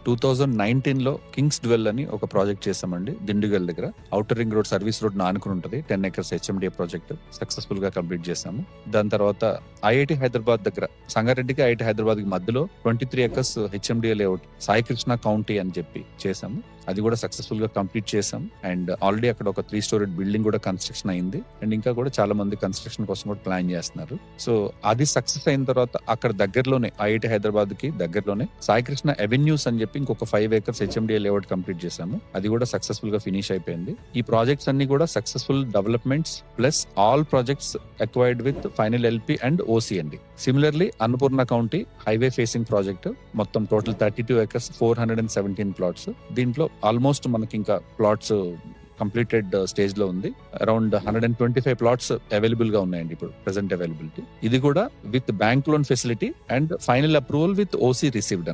2019 లో Kings dwell అని ఒక ప్రాజెక్ట్ చేసామండి దిండుగల్ దగ్గర. Outer ring road service road ఆనుకుని ఉంటుంది. 10 acres హెచ్ఎండిఏ ప్రాజెక్ట్ సక్సెస్ఫుల్ గా కంప్లీట్ చేసాము. దాని తర్వాత ఐఐటి హైదరాబాద్ దగ్గర, సంగారెడ్డికి ఐఐటి హైదరాబాద్ కి మధ్యలో 23 acres HMDA layout Sai Krishna county అని చెప్పి చేసాము. అది కూడా సక్సెస్ఫుల్ గా కంప్లీట్ చేసాం. అండ్ ఆల్రెడీ అక్కడ ఒక 3 story బిల్డింగ్ కూడా కన్స్ట్రక్షన్ అయింది. అండ్ ఇంకా కూడా చాలా మంది కన్స్ట్రక్షన్ కోసం కూడా ప్లాన్ చేస్తున్నారు. సో అది సక్సెస్ అయిన తర్వాత అక్కడ దగ్గరలోనే ఐఐటి హైదరాబాద్ కి దగ్గరలోనే సాయి కృష్ణ అవెన్యూస్ అని చెప్పి ఇంకొక 5 acres హెచ్ఎండిఏ లేఅవుట్ కంప్లీట్ చేసాము. అది కూడా సక్సెస్ఫుల్ గా ఫినిష్ అయిపోయింది. ఈ ప్రాజెక్ట్స్ అన్ని కూడా successful developments plus all projects acquired with final LP and OC అండి. Similarly Annapurna county highway facing project మొత్తం టోటల్ 32 acres 417 plots. దీంట్లో ఆల్మోస్ట్ మనకి ఇంకా ప్లాట్స్ కంప్లీటెడ్ స్టేజ్ లో ఉంది. అరౌండ్ 125 plots అవైలబుల్ గా ఉన్నాయండి ఇప్పుడు ప్రెసెంట్ అవైలబిలిటీ. ఇది కూడా with bank loan facility and final approval with OC received.